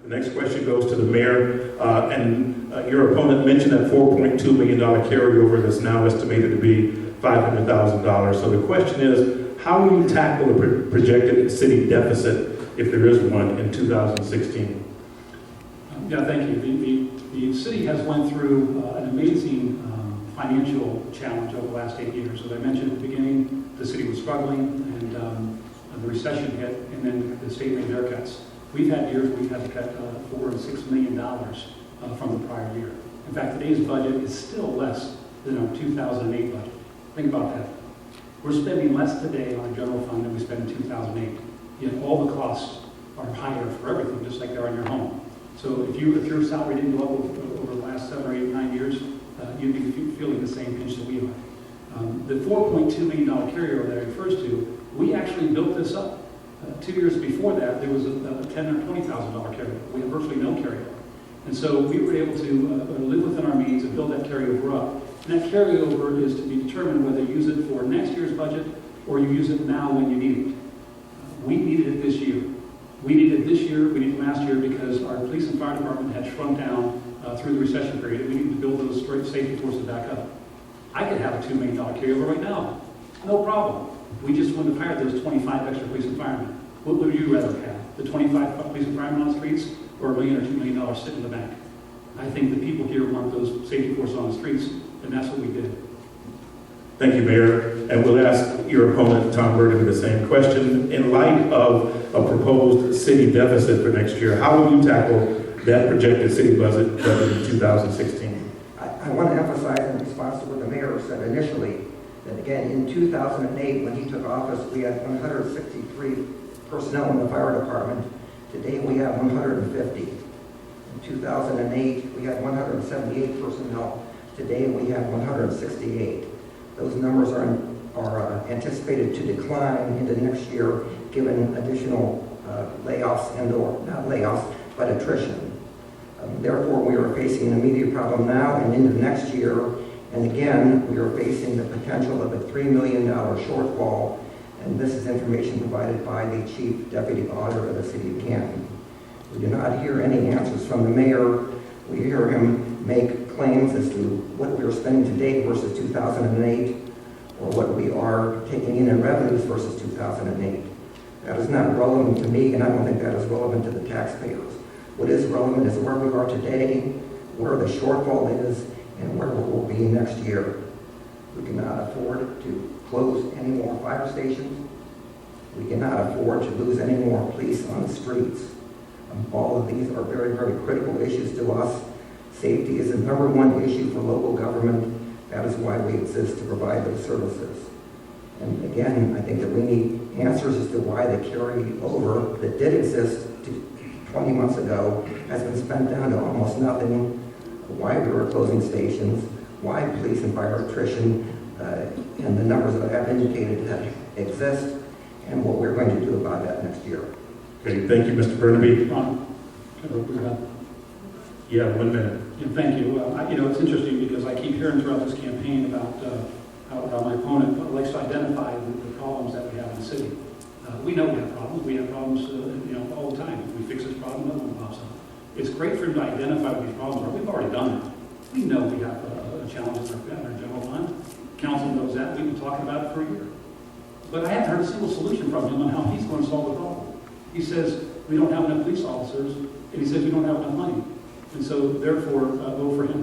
The next question goes to the mayor, your opponent mentioned that $4.2 million carryover that's now estimated to be $500,000. So the question is, how will you tackle the projected city deficit, if there is one, in 2016? Yeah, thank you. The city has went through an amazing financial challenge over the last 8 years. As I mentioned at the beginning, the city was struggling, and the recession hit, and then the state made haircuts. We've had years where we've had to cut $4 and $6 million from the prior year. In fact, today's budget is still less than our 2008 budget. Think about that. We're spending less today on our general fund than we spent in 2008. Yet all the costs are higher for everything, just like they are in your home. So if your salary didn't go up over the last 7 or 8, 9 years, you'd be feeling the same pinch that we are. The $4.2 million carryover that I refers to, we actually built this up. 2 years before that, there was a $10,000 or $20,000 carryover. We had virtually no carryover. And so we were able to live within our means and build that carryover up. And that carryover is to be determined whether you use it for next year's budget or you use it now when you need it. We needed it this year. We needed it this year, we needed it last year because our police and fire department had shrunk down through the recession period. We needed to build those safety forces back up. I could have a $2 million carryover right now. No problem. We just wouldn't have hired those 25 extra police and firemen. What would you rather have? The 25 police and firemen on the streets or $1 million or $2 million sitting in the bank? I think the people here want those safety forces on the streets, and that's what we did. Thank you, Mayor. And we'll ask your opponent, Tom Burnaby, the same question. In light of a proposed city deficit for next year, how will you tackle that projected city budget in 2016? I want to emphasize in response to what the mayor said initially, that again, in 2008, when he took office, we had 163 personnel in the fire department. Today, we have 150. In 2008, we had 178 personnel. Today, we have 168. Those numbers are anticipated to decline into next year, given additional layoffs and/or not layoffs, but attrition. Therefore, we are facing an immediate problem now and into next year. And again, we are facing the potential of a $3 million shortfall. And this is information provided by the Chief Deputy Auditor of the City of Canton. We do not hear any answers from the mayor. We hear him make claims as to what we are spending today versus 2008, or what we are taking in revenues versus 2008. That is not relevant to me, and I don't think that is relevant to the taxpayers. What is relevant is where we are today, where the shortfall is, and where we will be next year. We cannot afford to close any more fire stations. We cannot afford to lose any more police on the streets. All of these are very, very critical issues to us. Safety is the number one issue for local government. That is why we exist, to provide those services. And again, I think that we need answers as to why the carryover that did exist 20 months ago has been spent down to almost nothing, why we were closing stations, why police and fire attrition, and the numbers that I have indicated that exist, and what we're going to do about that next year. Okay, thank you, Mr. Burnaby. Ron, Yeah, 1 minute. Yeah, thank you. It's interesting because I keep hearing throughout this campaign about how my opponent likes to identify the problems that we have in the city. We know we have problems. We have problems, all the time. If we fix this problem, another one pops up. It's great for him to identify what these problems are. We've already done that. We know we have challenges in our general fund. Council knows that. We've been talking about it for a year. But I haven't heard a single solution from him on how he's going to solve the problem. He says we don't have enough police officers, and he says we don't have enough money. And so, therefore, vote for him